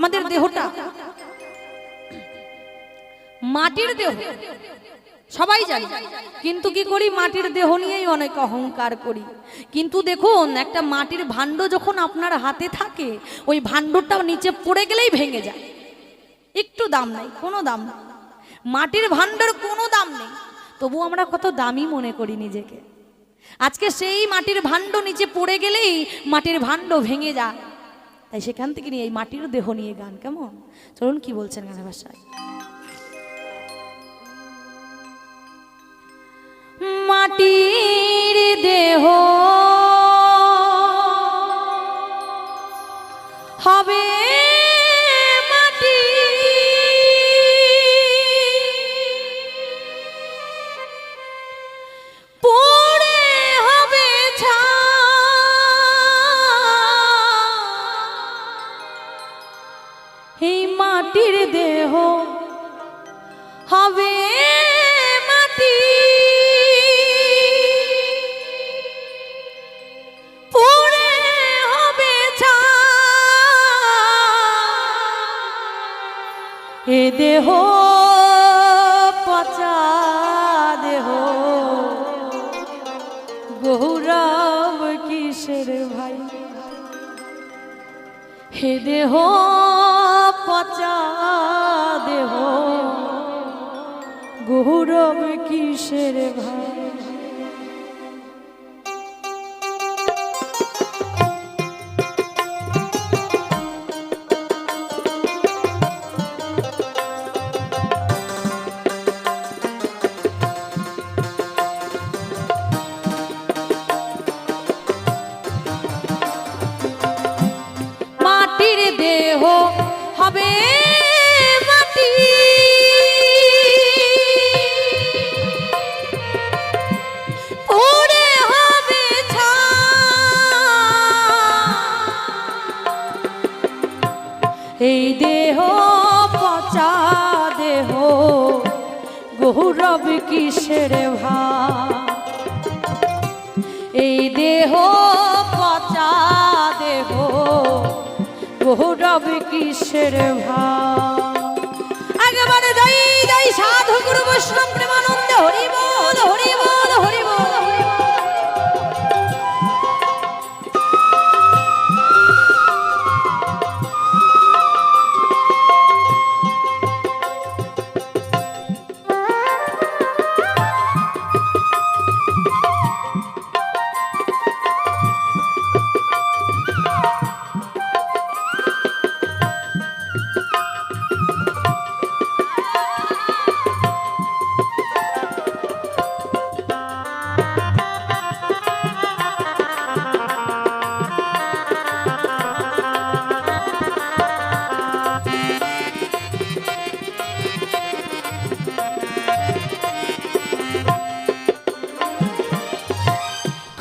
আমাদের দেহটা মাটির দেহ সবাই জানি, কিন্তু কি করি মাটির দেহ নিয়েই অনেক অহংকার করি। কিন্তু দেখুন একটা মাটির ভাণ্ড যখন আপনার হাতে থাকে ওই ভাণ্ডটা নিচে পড়ে গেলেই ভেঙে যায়, একটু দাম নাই, কোনো দাম নেই, মাটির ভাণ্ডর কোনো দাম নেই, তবু আমরা কত দামি মনে করি নিজেকে। আজকে সেই মাটির ভাণ্ড নিচে পড়ে গেলেই মাটির ভাণ্ড ভেঙে যায়। তাই সেখান থেকে নিয়ে এই মাটির দেহ নিয়ে গান, কেমন? চলুন কি বলছেন গানের ভাষায়। মাটির দেহ হবে মাটি, পড়ে হবে ছাই। এই মাটির দেহ হবে মাটি, পড়ে হবে ছাই। এ দেহ পচা দেহ গৌরব কিসের ভাই, হে দেহ পচা দেহ গৌরব কিসের ভাই। মাটির দেহ হবে মাটি, পড়ে হবে ছাই। এই দেহ পচা দেহ গৌরব কিসের ভাই, এই দেহ পচা দেহ গৌরব কিসের ভাই। একেবারে জয় জয় সাধু গুরু বৈষ্ণব প্রেমানন্দে হরি বল হরি বল হরি বল।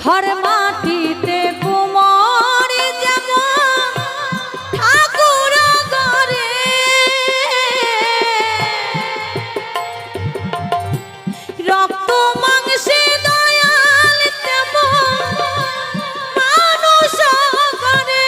ঘর মাটিতে কুমার যেমন ঠাকুর ঘরে, রক্ত মাংসে দয়াল তেমন মানুষ ঘরে।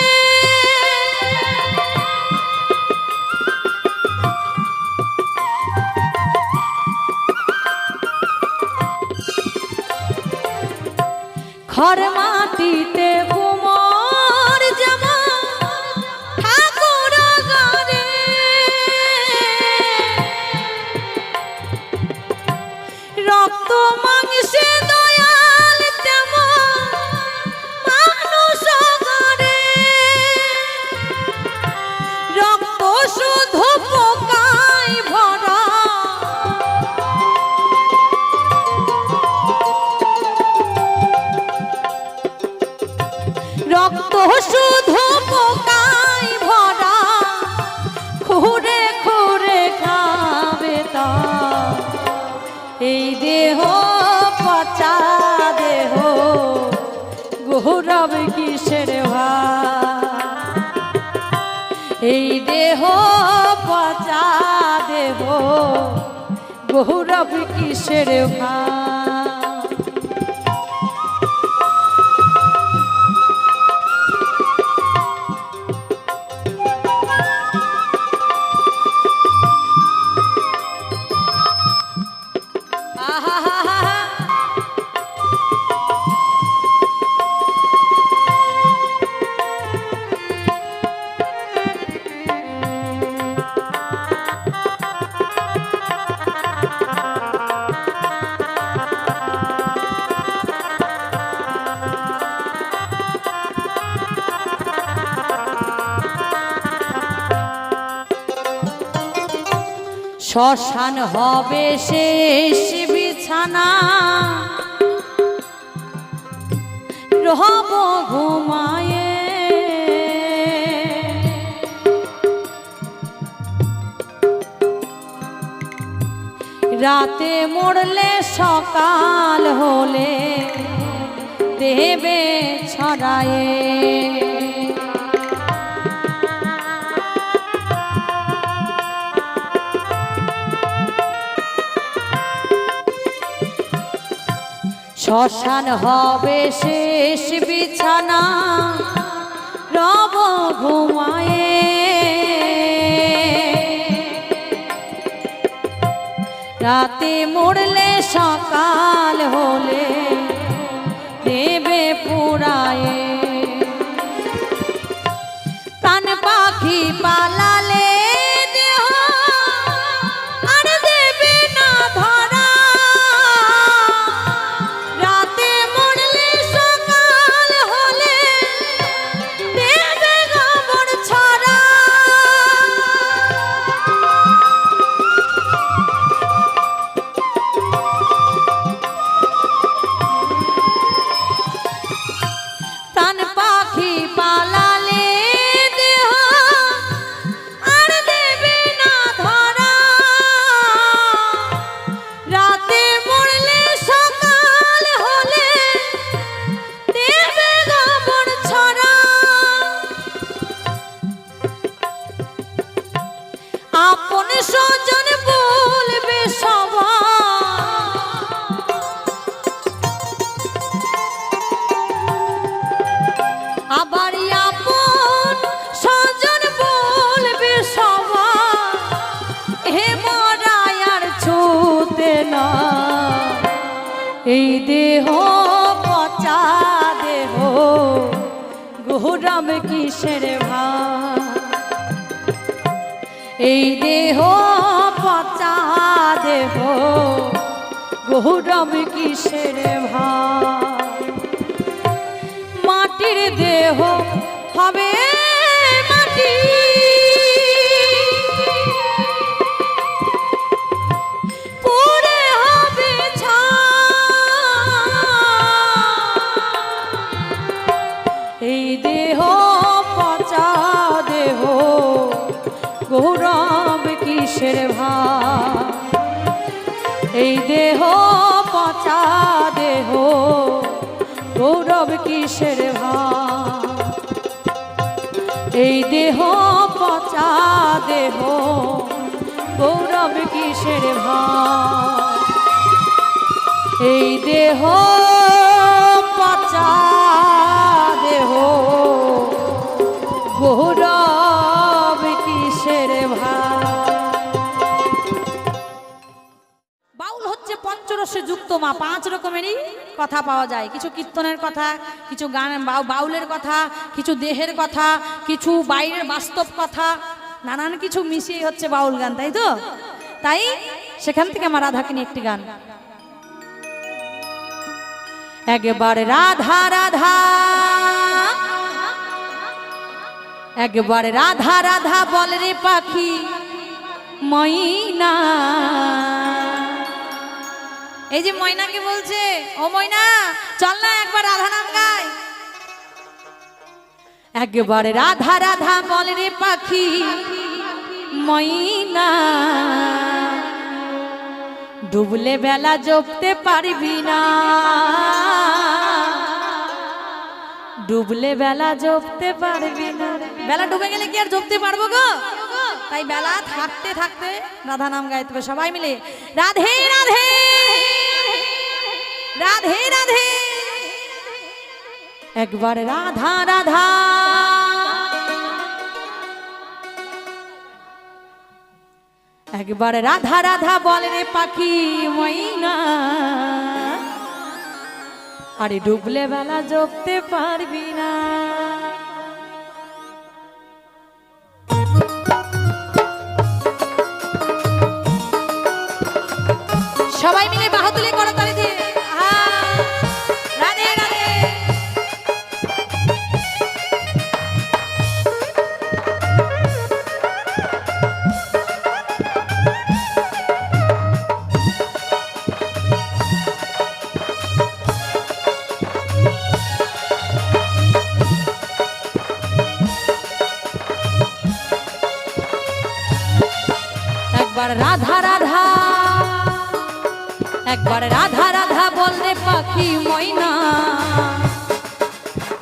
ঘর মাটিতে কুমার যেমন ঠাকুর ঘরে, রক্ত মাংসে দয়াল তেমন মানুষ ঘরে। রক্ত শুধু পোকায় ভরা, রক্ত শুধু পোকায় ভরা, খুঁড়ে খুঁড়ে খাবে তা। এই দেহ পচা দেহ গৌরব কিসের ভাই, এই দেহ পচা দেহ গৌরব কিসের ভাই। শ্মশান হবে শেষ বিছানা, রহব ঘুমায়ে। রাতে মরলে সকাল হলে দেবে ছড়ায়ে। শ্মশান হবে শেষ বিছানা, রব ঘুমায়ে। রাতে মরলে সকাল হলে দেবে পুরায়ে। প্রাণ পাখি পালালে দেহ আর দেবে না ধরা। রাতে মরলে সকাল হলে দেবে গোবর ছড়া। প্রাণ পাখি পালালে দেহ আর দেবে না ধরা। রাতে মরলে সকাল হলে দেবে গোবর ছড়া। আপন স্বজন বলবে সবাই, আবার আপন স্বজন বলবে সবাই। হে মরাই আর ছুতে না, এই দেহ পচা দেহ গৌরব কিসের ভাই। এই দেহ পচা দেহ গৌরব কিসের ভাই। মাটির দেহ হবে মাটি, পুড়ে হবে ছাই। এই দেহ পচা দেহ গৌরব কিসের ভাই। এই দেহ পচা দেহ গৌরব কিসের ভাই। এই দেহ পচা দেহ গৌরব কিসের ভাই। এই দেহ পচা দেহ গৌরব কিসের ভাই। বাউল হচ্ছে পঞ্চরসে যুক্ত মা। 5 রকমেরই কথা পাওয়া যায়। কিছু কীর্তনের কথা, কিছু গান বাউলের কথা, কিছু দেহের কথা, কিছু বাইরের বাস্তব কথা, নানান কিছু মিশিয়ে হচ্ছে বাউল গান, তাই তো? তাই সেখান থেকে আমার রাধাকে নিয়ে একটি গান। একবার রাধা রাধা, একবার রাধা রাধা বল রে পাখি ময়না। এই যে ময়নাকে বলছে, ও ময়না চল না একবার রাধা নাম গাই। একবার রাধা রাধা বল রে পাখি ময়না, ডুবলে বেলা জপতে পারবি না। ডুবলে বেলা জপতে পারবি না। বেলা ডুবে গেলে কি আর জপতে পারবো গো? তাই বেলা থাকতে থাকতে রাধা নাম গাইতে হবে সবাই মিলে। রাধে রাধে রাধে রাধে, একবার রাধা রাধা, একবার রাধা রাধা বল রে পাখি ময়না, আরে ডুবলে বেলা জপতে পারবি না। সবাই মিলে বাহাতুলি করো তালি দিয়ে। রাধে রাধে। একবার রাধা রাধা বললে পাখি ময়না,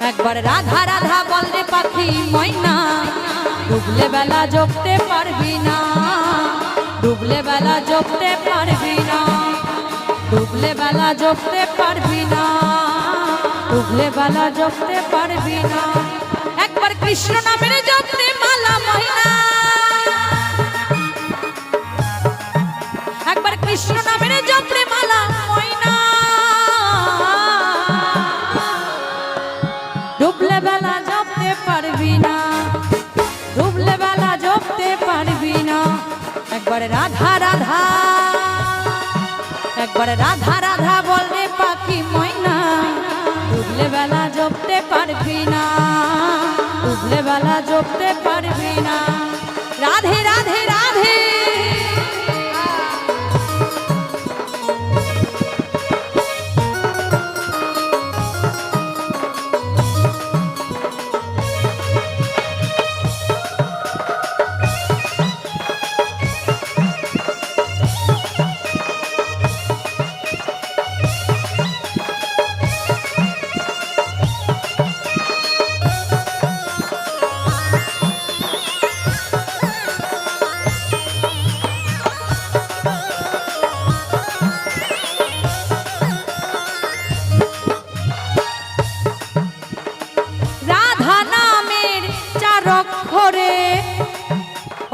একবার রাধা রাধা বললে পাখি ময়না, ডুবলে বেলা জপতে পারবি না, ডুবলে বেলা জপতে পারবি না, ডুবলে বেলা জপতে পারবি না, ডুবলে বেলা জপতে পারবি না। একবার কৃষ্ণ নামের জপতে মালা ময়না, একবার কৃষ্ণ নামের জপতে মালা ময়না, ডুবলে বেলা জপতে পারবি না, ডুবলে বেলা জপতে পারবি না। একবার রাধা রাধা, একবার রাধা রাধা বললে পাখি ময়না, ডুবলে বেলা জপতে পারবি না, ডুবলে বেলা জপতে পারবি না। রাধে রাধে রাধে।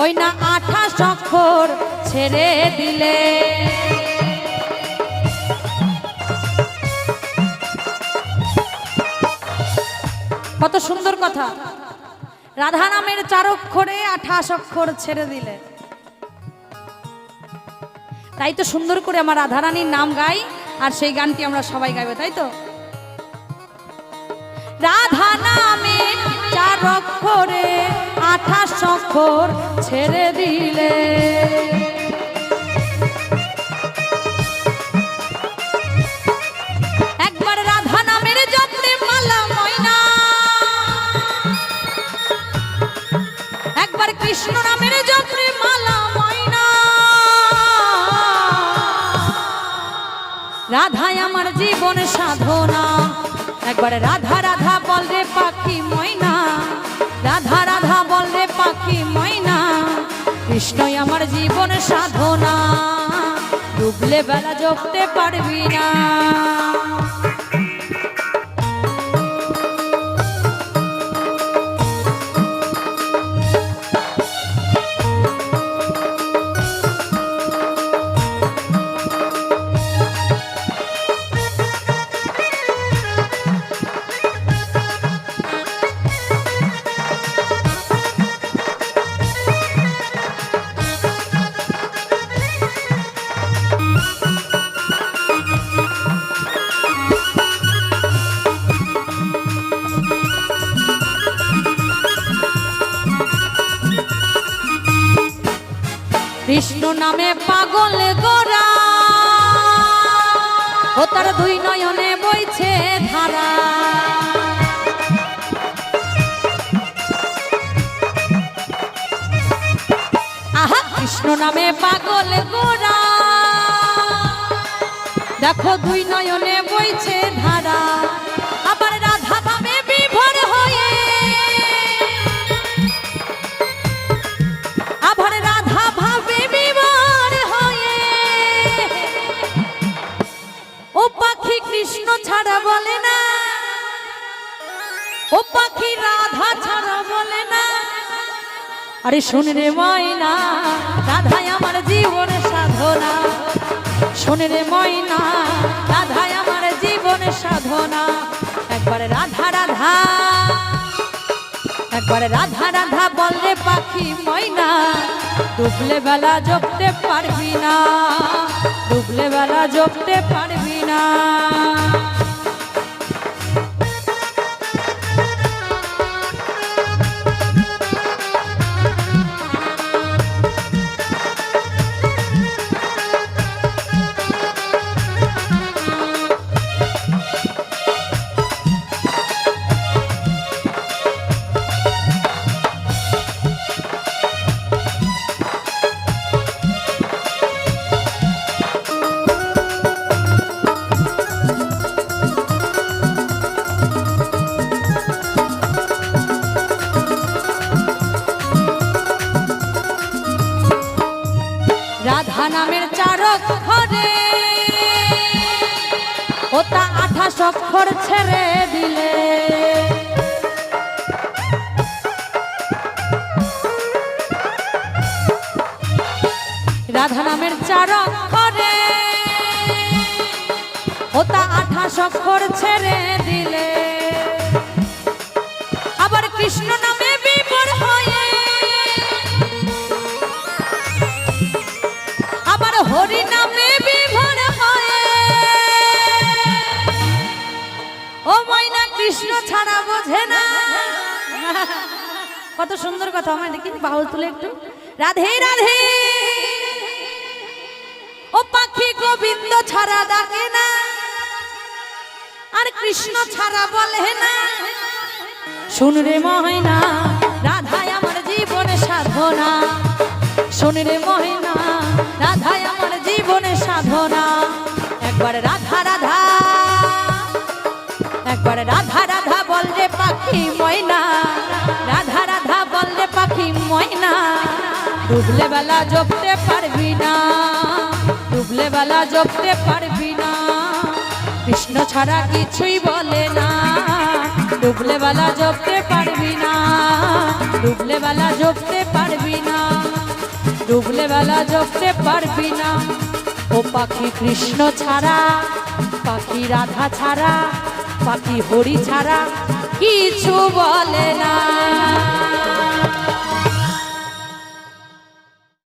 ওই না 28 অক্ষর ছেড়ে দিলে, কত সুন্দর কথা। রাধা নামের 4 অক্ষরে 28 অক্ষর ছেড়ে দিলে। তাই তো সুন্দর করে আমার রাধারানীর নাম গাই, আর সেই গানটি আমরা সবাই গাইবে, তাই তো। রাধা নামে 4 অক্ষরে 28 অক্ষর ছেড়ে দিলে, একবার রাধা নামের জপতে মালা ময়না, একবার কৃষ্ণ নামের জপতে মালা ময়না। রাধাই আমার জীবন সাধনা, একবার রাধা রাধা বলরে পাখি ময়না, রাধা রাধা বলরে পাখি ময়না, কৃষ্ণই আমার জীবন সাধনা, ডুবলে বেলা জপতে পারবি না। কৃষ্ণ নামে পাগল গোরা, ও তার 2 নয়নে বইছে ধারা, আহা কৃষ্ণ নামে পাগল গোরা, দেখো 2 নয়নে বইছে ধারা। আবার রাধা ভাবে বিভোর হয়ে, আবার রাধা ভাবে বিভোর হয়ে, ও পাখি কৃষ্ণ ছাড়া বলে না, ও পাখি রাধা ছাড়া বলে না। আরে শোন রে ময়না, রাধাই আমার জীবন সাধনা, শোন রে ময়না, রাধাই আমার জীবন সাধনা। একবার রাধা রাধা, একবার রাধা রাধা বললে পাখি ময়না, ডুবলে বেলা জপতে পারবি না, ডুবলে বেলা জপতে পারবি না। ওটা 28 অক্ষর ছেড়ে দিলে। রাধা নামের 4 অক্ষরে ওটা 28 অক্ষর ছেড়ে দিলে। আবার কৃষ্ণ নামে বিভোর হয়ে আবার হরি নামে বিভোর হয়ে ও ময়না কৃষ্ণ ছাড়া বোঝে না। কত সুন্দর কথা, আমার দেখি বাহুল তুলে একটু। রাধে রাধে ও পাখি গোবিন্দ ছাড়া ডাকে না, আর কৃষ্ণ ছাড়া বলে না। শুন রে ময়না রাধাই আমার জীবনে সাধনা, শোন রে ময়না রাধাই আমার জীবনে সাধনা। একবার রাধা রাধা, একবার রাধা রাধা বল রে পাখি ময়না, রাধা রাধা বল রে পাখি ময়না। ডুবলে বেলা জপতে পারবি না, ডুবলে বেলা জপতে পারবি না। কৃষ্ণ ছাড়া কিছুই বলে না, ডুবলে বেলা জপতে পারবি না, ডুবলে বেলা জপতে পারবি না, ডুবলে বেলা জপতে পারবি না। ও পাখি কৃষ্ণ ছাড়া, পাখি রাধা ছাড়া, পাখি হরি ছাড়া কিছু বলে না।